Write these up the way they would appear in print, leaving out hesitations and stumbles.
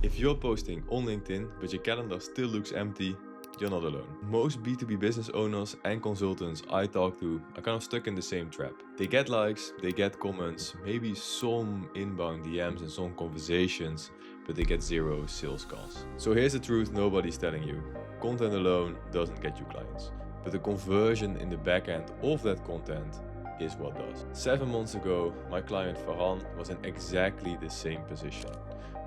If you're posting on LinkedIn, but your calendar still looks empty, you're not alone. Most B2B business owners and consultants I talk to are kind of stuck in the same trap. They get likes, they get comments, maybe some inbound DMs and some conversations, but they get zero sales calls. So here's the truth nobody's telling you. Content alone doesn't get you clients, but the conversion in the backend of that content is what does. 7 months ago, my client Farhan was in exactly the same position.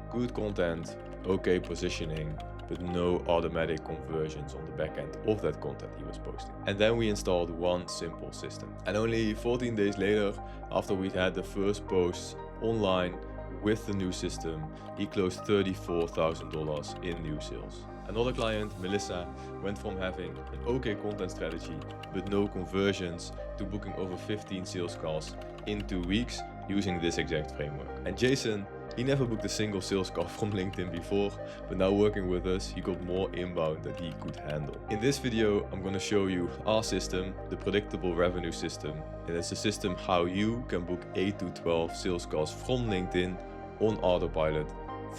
Good content, okay positioning, but no automatic conversions on the backend of that content he was posting. And then we installed one simple system. And only 14 days later, after we'd had the first posts online with the new system, he closed $34,000 in new sales. Another client, Melissa, went from having an okay content strategy but no conversions to booking over 15 sales calls in 2 weeks using this exact framework. And Jason, he never booked a single sales call from LinkedIn before, but now working with us, he got more inbound than he could handle. In this video, I'm going to show you our system, the predictable revenue system, and it's a system how you can book 8 to 12 sales calls from LinkedIn on autopilot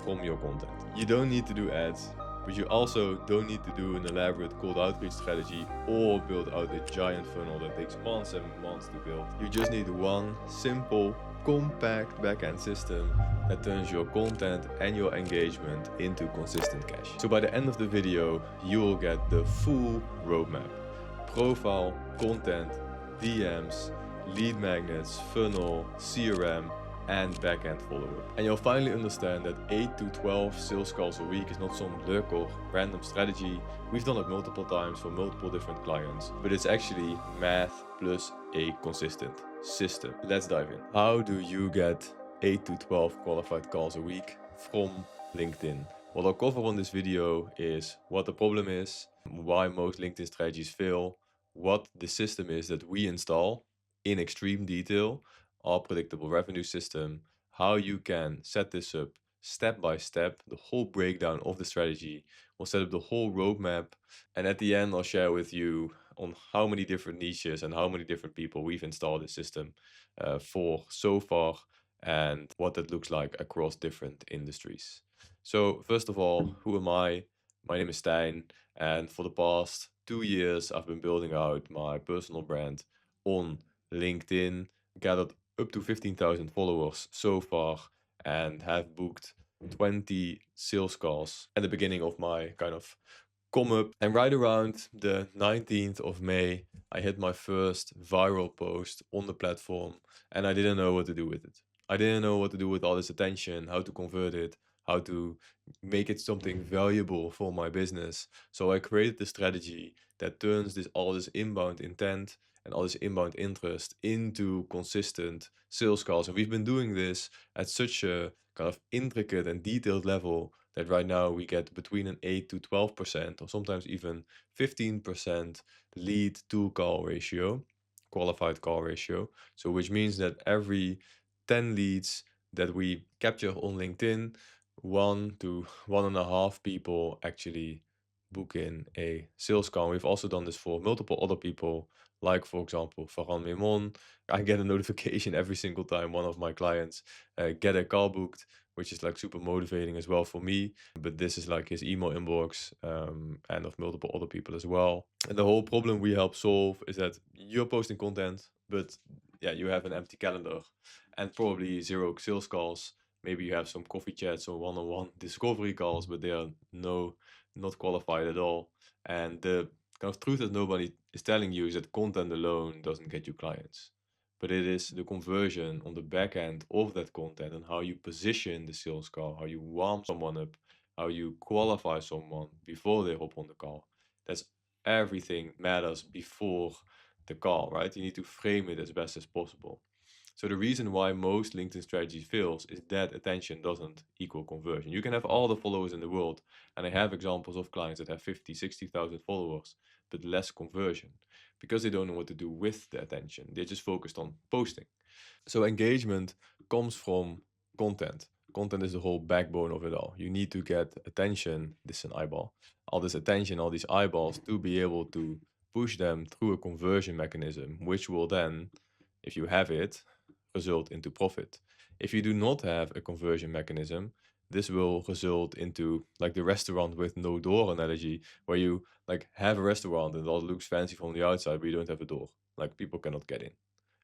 from your content. You don't need to do ads, but you also don't need to do an elaborate cold outreach strategy or build out a giant funnel that takes 7 months to build. You just need one simple, compact backend system that turns your content and your engagement into consistent cash. So by the end of the video, you will get the full roadmap: profile, content, DMs, lead magnets, funnel, CRM, and backend follow-up. And you'll finally understand that 8 to 12 sales calls a week is not some luck or random strategy. We've done it multiple times for multiple different clients, but it's actually math plus a consistent system. Let's dive in. How do you get 8 to 12 qualified calls a week from LinkedIn? What I'll cover on this video is what the problem is, why most LinkedIn strategies fail, what the system is that we install in extreme detail, our predictable revenue system, how you can set this up step by step, the whole breakdown of the strategy. We'll set up the whole roadmap, and at the end I'll share with you on how many different niches and how many different people we've installed this system for so far, and what that looks like across different industries. So first of all, who am I? My name is Stijn, and for the past 2 years I've been building out my personal brand on LinkedIn, gathered up to 15,000 followers so far, and have booked 20 sales calls at the beginning of my kind of come up. And right around the 19th of May, I hit my first viral post on the platform, and I didn't know what to do with it. I didn't know what to do with all this attention, how to convert it, how to make it something valuable for my business. So I created the strategy that turns all this inbound intent and all this inbound interest into consistent sales calls. And we've been doing this at such a kind of intricate and detailed level that right now we get between an 8 to 12% or sometimes even 15% lead to call ratio, qualified call ratio. So which means that every 10 leads that we capture on LinkedIn, 1 to 1.5 people actually book in a sales call. We've also done this for multiple other people, like for example Farhan Memon. I get a notification every single time one of my clients get a call booked, which is like super motivating as well for me. But this is like his email inbox, and of multiple other people as well. And the whole problem we help solve is that you're posting content, but yeah, you have an empty calendar and probably zero sales calls. Maybe you have some coffee chats or one-on-one discovery calls, but they are not qualified at all. And the kind of truth that nobody is telling you is that content alone doesn't get you clients, but it is the conversion on the back end of that content and how you position the sales call, how you warm someone up, how you qualify someone before they hop on the call. That's everything matters before the call, right? You need to frame it as best as possible. So the reason why most LinkedIn strategy fails is that attention doesn't equal conversion. You can have all the followers in the world, and I have examples of clients that have 50, 60,000 followers, but less conversion because they don't know what to do with the attention. They're just focused on posting. So engagement comes from content. Content is the whole backbone of it all. You need to get attention, this is an eyeball, all this attention, all these eyeballs to be able to push them through a conversion mechanism, which will then, if you have it, result into profit. If you do not have a conversion mechanism, this will result into like the restaurant with no door analogy, where you like have a restaurant and it all looks fancy from the outside, but you don't have a door. Like people cannot get in.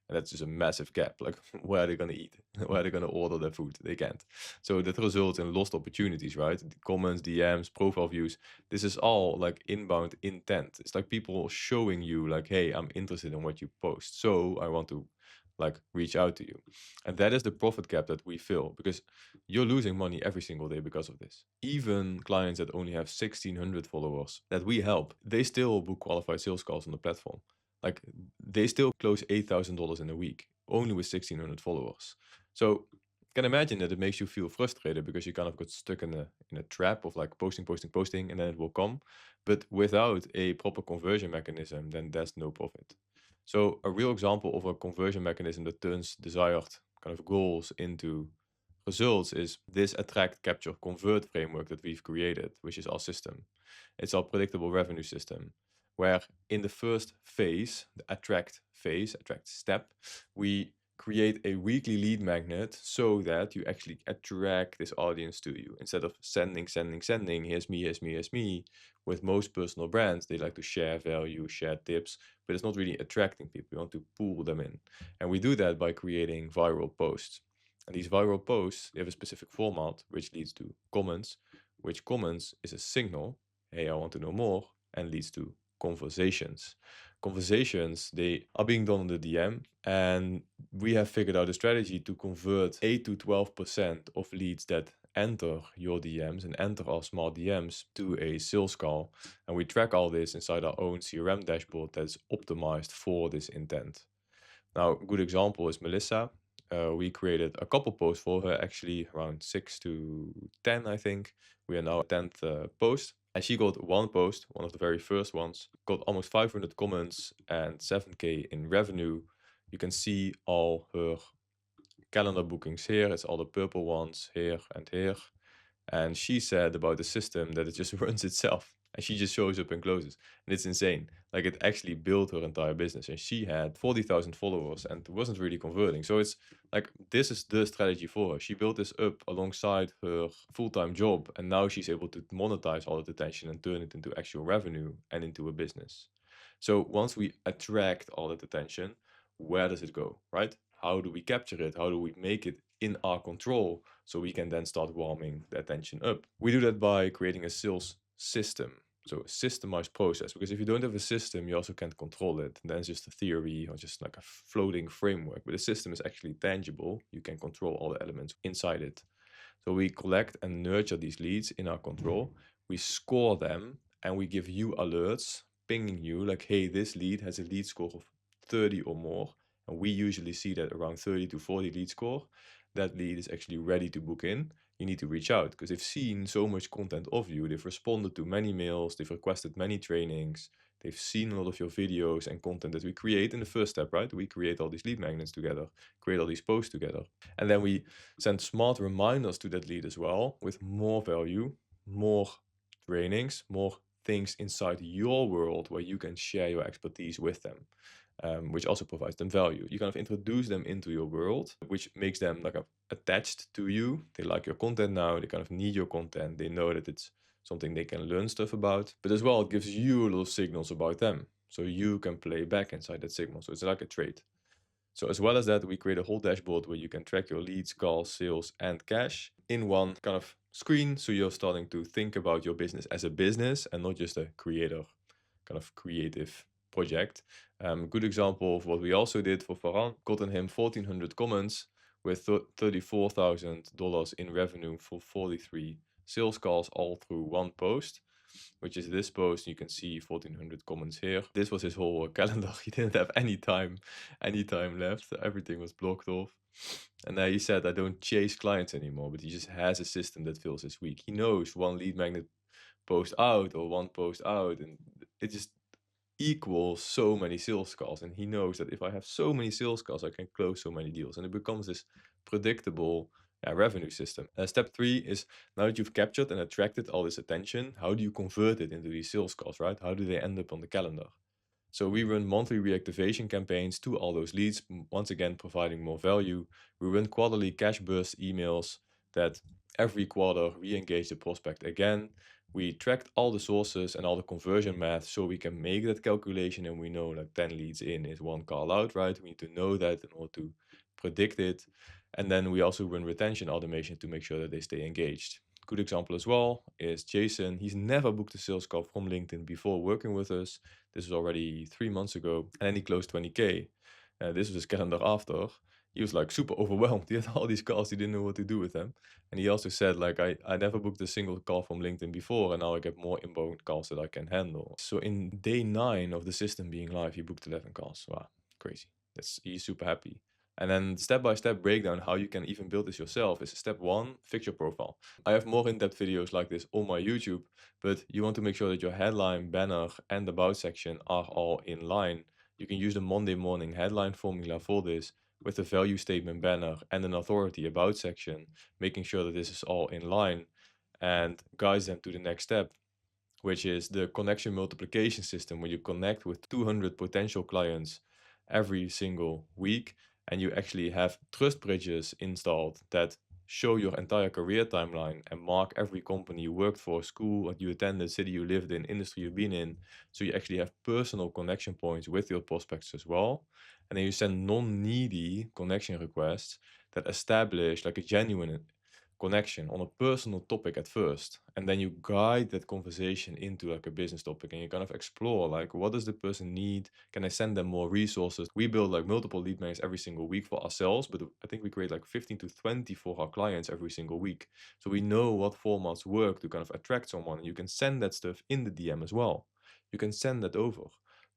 And that's just a massive gap. Like, where are they going to eat? Where are they going to order their food? They can't. So that results in lost opportunities, right? The comments, DMs, profile views. This is all like inbound intent. It's like people showing you, like, hey, I'm interested in what you post. So I want to like reach out to you. And that is the profit gap that we fill, because you're losing money every single day because of this. Even clients that only have 1,600 followers that we help, they still book qualified sales calls on the platform. Like they still close $8,000 in a week, only with 1,600 followers. So you can imagine that it makes you feel frustrated because you kind of got stuck in a trap of like posting, and then it will come. But without a proper conversion mechanism, then there's no profit. So a real example of a conversion mechanism that turns desired kind of goals into results is this attract, capture, convert framework that we've created, which is our system. It's our predictable revenue system, where in the first phase, the attract phase, attract step, we create a weekly lead magnet so that you actually attract this audience to you instead of sending, here's me. With most personal brands, they like to share value, share tips, but it's not really attracting people. You want to pull them in. And we do that by creating viral posts. And these viral posts, they have a specific format, which leads to comments, which comments is a signal, hey, I want to know more, and leads to conversations. Conversations, they are being done on the DM, and we have figured out a strategy to convert 8 to 12% of leads that enter your DMs and enter our smart DMs to a sales call. And we track all this inside our own CRM dashboard that's optimized for this intent. Now, a good example is Melissa. We created a couple posts for her, actually around 6 to 10, I think. We are now at 10th post. And she got one post, one of the very first ones, got almost 500 comments and 7K in revenue. You can see all her calendar bookings here. It's all the purple ones here and here. And she said about the system that it just runs itself. And she just shows up and closes. And it's insane. Like it actually built her entire business. And she had 40,000 followers and wasn't really converting. So it's like, this is the strategy for her. She built this up alongside her full-time job. And now she's able to monetize all that attention and turn it into actual revenue and into a business. So once we attract all that attention, where does it go, right? How do we capture it? How do we make it in our control so we can then start warming the attention up? We do that by creating a sales system. So a systemized process, because if you don't have a system, you also can't control it. And then it's just a theory or just like a floating framework. But the system is actually tangible. You can control all the elements inside it. So we collect and nurture these leads in our control. We score them and we give you alerts, pinging you like, hey, this lead has a lead score of 30 or more. And we usually see that around 30 to 40 lead score. That lead is actually ready to book in. You need to reach out because they've seen so much content of you. They've responded to many mails. They've requested many trainings. They've seen a lot of your videos and content that we create in the first step, right? We create all these lead magnets together, create all these posts together. And then we send smart reminders to that lead as well with more value, more trainings, more things inside your world where you can share your expertise with them. Which also provides them value. You kind of introduce them into your world, which makes them like attached to you. They like your content now. They kind of need your content. They know that it's something they can learn stuff about. But as well, it gives you a lot of signals about them. So you can play back inside that signal. So it's like a trade. So as well as that, we create a whole dashboard where you can track your leads, calls, sales, and cash in one kind of screen. So you're starting to think about your business as a business and not just a creator, kind of creative project. Good example of what we also did for Farhan, gotten him 1,400 comments with $34,000 in revenue for 43 sales calls all through one post, which is this post. You can see 1,400 comments here. This was his whole calendar. He didn't have any time left. Everything was blocked off. And he said, I don't chase clients anymore, but he just has a system that fills his week. He knows one lead magnet post out or one post out, and it just equals so many sales calls. And he knows that if I have so many sales calls, I can close so many deals. And it becomes this predictable revenue system. Step 3 is, now that you've captured and attracted all this attention, how do you convert it into these sales calls, right? How do they end up on the calendar? So we run monthly reactivation campaigns to all those leads, once again providing more value. We run quarterly cash burst emails that every quarter we engage the prospect again. We tracked all the sources and all the conversion math so we can make that calculation, and we know like 10 leads in is 1 call out, right? We need to know that in order to predict it. And then we also run retention automation to make sure that they stay engaged. Good example as well is Jason. He's never booked a sales call from LinkedIn before working with us. This was already 3 months ago, and then he closed 20K. This was his calendar after. He was like super overwhelmed. He had all these calls, he didn't know what to do with them. And he also said, like, I never booked a single call from LinkedIn before, and now I get more inbound calls that I can handle. So in day 9 of the system being live, he booked 11 calls. Wow, crazy. He's super happy. And then step-by-step breakdown how you can even build this yourself is step 1, fix your profile. I have more in-depth videos like this on my YouTube, but you want to make sure that your headline, banner, and about section are all in line. You can use the Monday morning headline formula for this with the value statement banner and an authority about section, making sure that this is all in line, and guides them to the next step, which is the connection multiplication system, where you connect with 200 potential clients every single week, and you actually have trust bridges installed that show your entire career timeline and mark every company you worked for, school that you attended, city you lived in, industry you've been in. So you actually have personal connection points with your prospects as well. And then you send non-needy connection requests that establish like a genuine connection on a personal topic at first, and then you guide that conversation into like a business topic, and you kind of explore like, what does the person need? Can I send them more resources? We build like multiple lead magnets every single week for ourselves, but I think we create like 15 to 20 for our clients every single week. So we know what formats work to kind of attract someone, and you can send that stuff in the DM as well. You can send that over,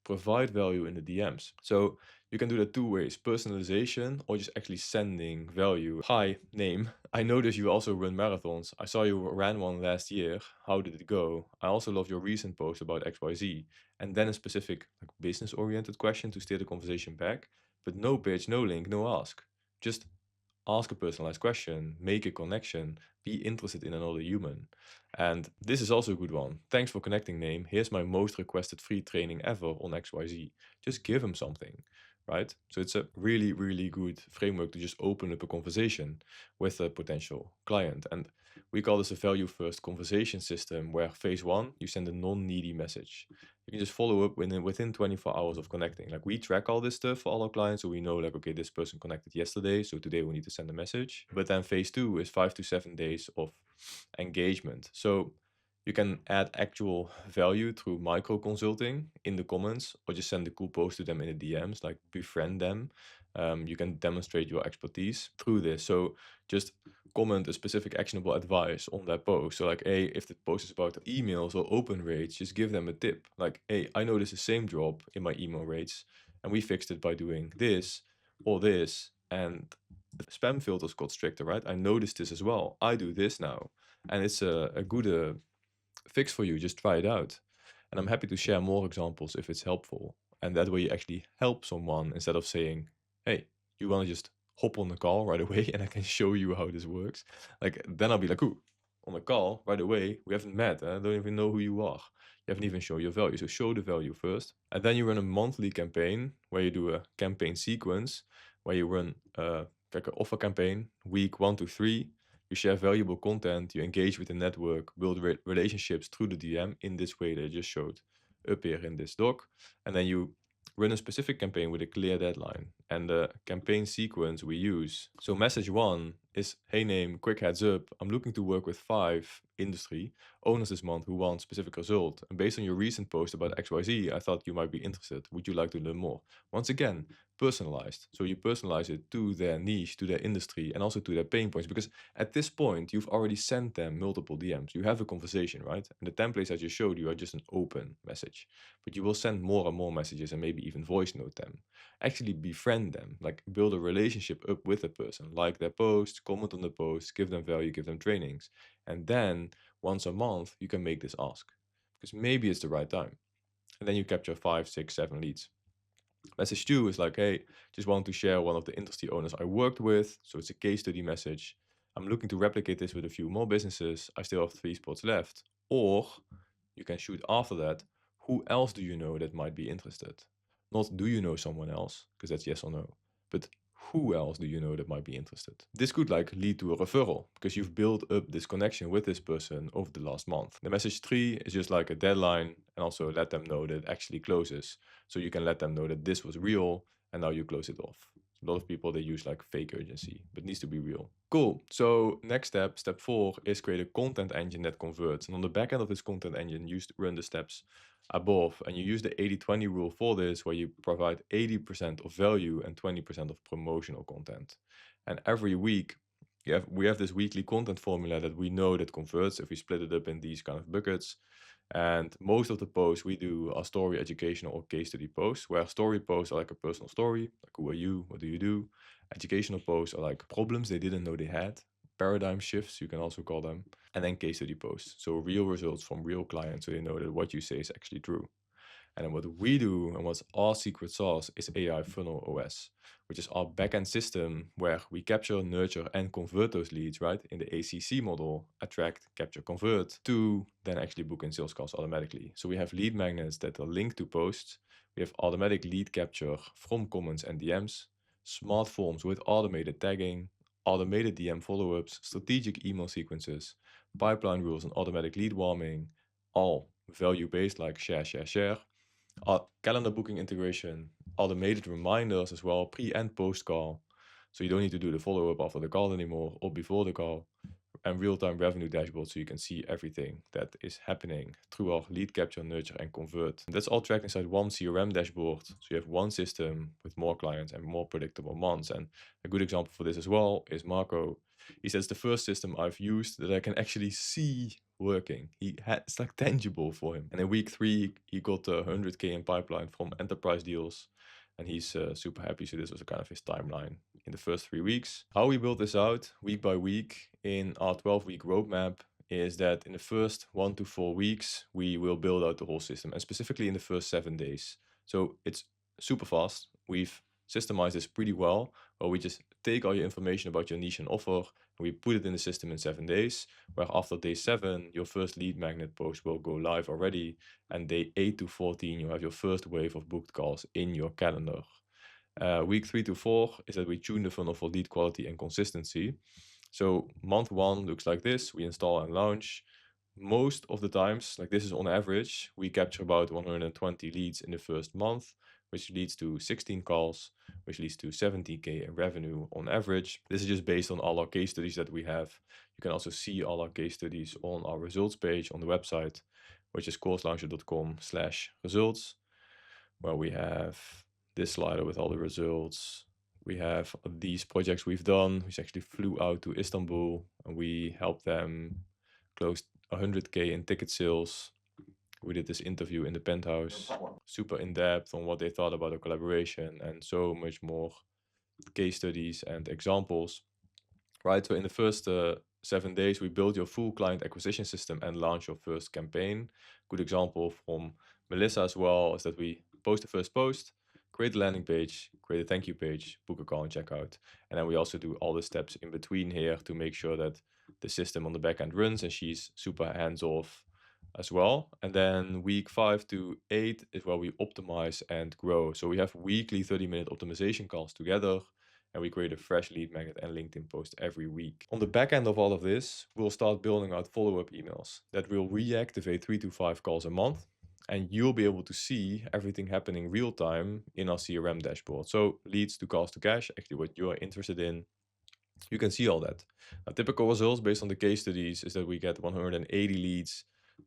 provide value in the DMs. So you can do that 2 ways, personalization or just actually sending value. Hi, name. I noticed you also run marathons. I saw you ran one last year. How did it go? I also love your recent post about XYZ. And then a specific like business-oriented question to steer the conversation back. But no pitch, no link, no ask. Just ask a personalized question, make a connection, be interested in another human. And this is also a good one. Thanks for connecting, name. Here's my most requested free training ever on XYZ. Just give him something, right? So it's a really, really good framework to just open up a conversation with a potential client. And we call this a value first conversation system, where phase 1, you send a non-needy message. You can just follow up within 24 hours of connecting. Like, we track all this stuff for all our clients, so we know like, okay, this person connected yesterday, so today we need to send a message. But then phase 2 is 5 to 7 days of engagement. So you can add actual value through micro consulting in the comments, or just send a cool post to them in the DMs, like befriend them. You can demonstrate your expertise through this. So just comment a specific actionable advice on that post. So like, hey, if the post is about emails or open rates, just give them a tip. Like, hey, I noticed the same drop in my email rates, and we fixed it by doing this or this, and the spam filters got stricter, right? I noticed this as well. I do this now, and it's a good fix for you. Just try it out. And I'm happy to share more examples if it's helpful. And that way you actually help someone, instead of saying, hey, you want to just hop on the call right away and I can show you how this works. Like, then I'll be like, ooh, on the call right away. We haven't met. I don't even know who you are. You haven't even shown your value. So show the value first. And then you run a monthly campaign where you do a campaign sequence, where you run like an offer campaign, week 1 to 3. You share valuable content, you engage with the network, build relationships through the DM in this way that I just showed up here in this doc. And then you run a specific campaign with a clear deadline and the campaign sequence we use. So message 1 is, hey name, quick heads up, I'm looking to work with 5 industry owners this month who want specific result. And based on your recent post about XYZ, I thought you might be interested. Would you like to learn more? Once again, personalized. So you personalize it to their niche, to their industry, and also to their pain points. Because at this point, you've already sent them multiple DMs. You have a conversation, right? And the templates I just showed you are just an open message. But you will send more and more messages and maybe even voice note them. Actually befriend them, like build a relationship up with the person, like their post, comment on the post, give them value, give them trainings. And then once a month, you can make this ask. Because maybe it's the right time. And then you capture 5, 6, 7 leads. Message 2 is like, hey, just want to share one of the industry owners I worked with. So it's a case study message. I'm looking to replicate this with a few more businesses. I still have 3 spots left. Or you can shoot after that. Who else do you know that might be interested? Not do you know someone else, because that's yes or no. But who else do you know that might be interested? This could like lead to a referral because you've built up this connection with this person over the last month. The message 3 is just like a deadline and also let them know that it actually closes. So you can let them know that this was real and now you close it off. A lot of people, they use like fake urgency, but it needs to be real. Cool. So next step, step 4, is create a content engine that converts. And on the back end of this content engine, you run the steps above, and you use the 80-20 rule for this, where you provide 80% of value and 20% of promotional content. And every week we have this weekly content formula that we know that converts if we split it up in these kind of buckets. And most of the posts we do are story, educational, or case study posts, where story posts are like a personal story, like who are you, what do you do. Educational posts are like problems they didn't know they had, paradigm shifts you can also call them, and then case study posts, so real results from real clients, so they know that what you say is actually true. And then what we do and what's our secret sauce is AI Funnel OS, which is our backend system where we capture, nurture, and convert those leads, right? In the ACC model, attract, capture, convert, to then actually book in sales calls automatically. So we have lead magnets that are linked to posts. We have automatic lead capture from comments and DMs, smart forms with automated tagging, automated DM follow-ups, strategic email sequences, pipeline rules, and automatic lead warming, all value-based like share, share, share. Calendar booking integration, automated reminders as well, pre and post call. So you don't need to do the follow up after the call anymore or before the call. And real-time revenue dashboard, so you can see everything that is happening through our lead capture, nurture, and convert. And that's all tracked inside one CRM dashboard. So you have one system with more clients and more predictable months. And a good example for this as well is Marco. He says the first system I've used that I can actually see working. It's like tangible for him. And in week 3, he got 100K in pipeline from enterprise deals. And he's super happy. So this was kind of his timeline in the first 3 weeks. How we build this out week by week in our 12-week roadmap is that in the first 1 to 4 weeks, we will build out the whole system, and specifically in the first 7 days. So it's super fast. We've systemized this pretty well, where we just take all your information about your niche and offer, and we put it in the system in 7 days, where after day 7, your first lead magnet post will go live already, and day 8 to 14, you have your first wave of booked calls in your calendar. Week 3 to 4 is that we tune the funnel for lead quality and consistency. So month 1 looks like this. We install and launch. Most of the times, like this is on average, we capture about 120 leads in the first month, which leads to 16 calls, which leads to 70K in revenue on average. This is just based on all our case studies that we have. You can also see all our case studies on our results page on the website, which is courslauncher.com/results, where we have this slider with all the results. We have these projects we've done. We actually flew out to Istanbul and we helped them close 100K in ticket sales. We did this interview in the penthouse, super in depth on what they thought about the collaboration and so much more case studies and examples. Right, so in the first 7 days, we build your full client acquisition system and launch your first campaign. Good example from Melissa as well is that we post the first post, create a landing page, create a thank you page, book a call and checkout. And then we also do all the steps in between here to make sure that the system on the back end runs, and she's super hands-off as well. And then week 5 to 8 is where we optimize and grow. So we have weekly 30-minute optimization calls together, and we create a fresh lead magnet and LinkedIn post every week. On the back end of all of this, we'll start building out follow-up emails that will reactivate 3 to 5 calls a month, and you'll be able to see everything happening real time in our CRM dashboard. So leads to calls to cash, actually what you're interested in. You can see all that. Now, typical results based on the case studies is that we get 180 leads,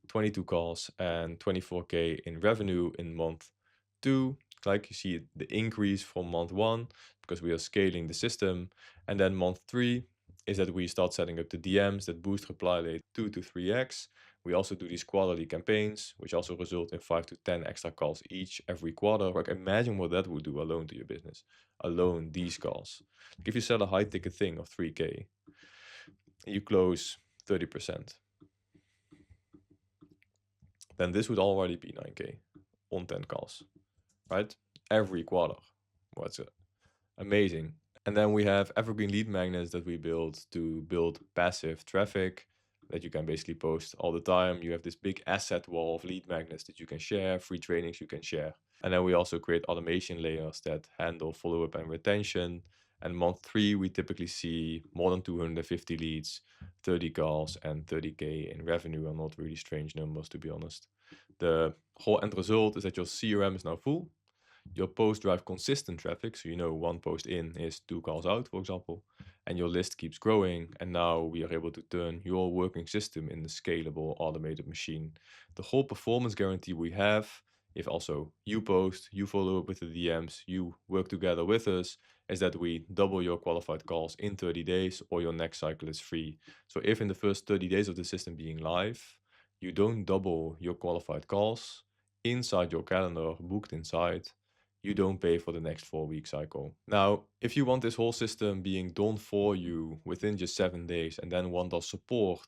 22 calls, and 24K in revenue in month 2. Like you see the increase from month 1 because we are scaling the system. And then month 3 is that we start setting up the DMs that boost reply rate 2 to 3x. We also do these quarterly campaigns, which also result in 5 to 10 extra calls each every quarter. Like imagine what that would do alone to your business. Alone, these calls. Like if you sell a high ticket thing of 3K, you close 30%. Then this would already be 9K on 10 calls, right? Every quarter. What's amazing. And then we have evergreen lead magnets that we build to build passive traffic that you can basically post all the time. You have this big asset wall of lead magnets that you can share, free trainings you can share. And then we also create automation layers that handle follow-up and retention. And month 3, we typically see more than 250 leads, 30 calls, and 30K in revenue are not really strange numbers, to be honest. The whole end result is that your CRM is now full. Your posts drive consistent traffic, so you know one post in is 2 calls out, for example, and your list keeps growing. And now we are able to turn your working system in a scalable, automated machine. The whole performance guarantee we have, if also you post, you follow up with the DMs, you work together with us, is that we double your qualified calls in 30 days or your next cycle is free. So if in the first 30 days of the system being live, you don't double your qualified calls inside your calendar, booked inside, you don't pay for the next 4-week cycle. Now, if you want this whole system being done for you within just 7 days and then want our support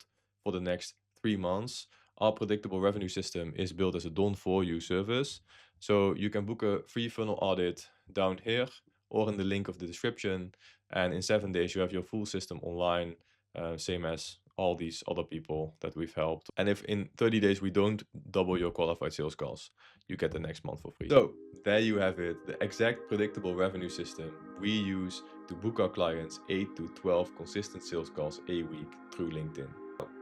for the next 3 months, our predictable revenue system is built as a done for you service. So you can book a free funnel audit down here or in the link of the description. And in 7 days, you have your full system online, same as all these other people that we've helped. And if in 30 days we don't double your qualified sales calls, you get the next month for free. So there you have it, the exact predictable revenue system we use to book our clients 8 to 12 consistent sales calls a week through LinkedIn.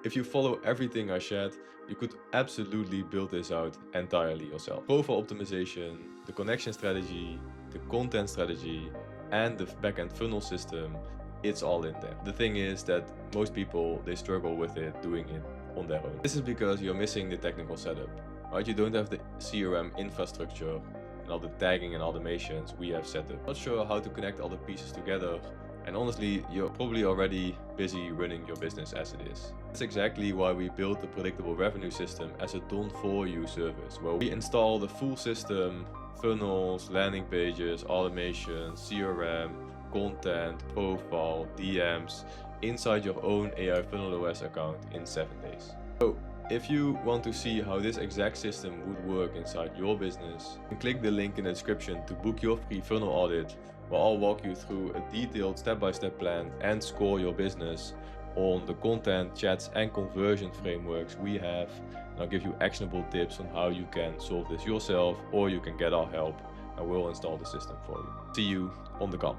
If you follow everything I shared, you could absolutely build this out entirely yourself. Profile optimization, the connection strategy, the content strategy, and the backend funnel system, it's all in there. The thing is that most people, they struggle with it, doing it on their own. This is because you're missing the technical setup, right? You don't have the CRM infrastructure and all the tagging and automations we have set up. Not sure how to connect all the pieces together, and honestly, you're probably already busy running your business as it is. That's exactly why we built the predictable revenue system as a done for you service, where we install the full system, funnels, landing pages, automation, CRM, content, profile, DMs, inside your own AI Funnel OS account in 7 days. So if you want to see how this exact system would work inside your business, click the link in the description to book your free funnel audit, where I'll walk you through a detailed step-by-step plan and score your business on the content, chats, and conversion frameworks we have. And I'll give you actionable tips on how you can solve this yourself, or you can get our help and we'll install the system for you. See you on the call.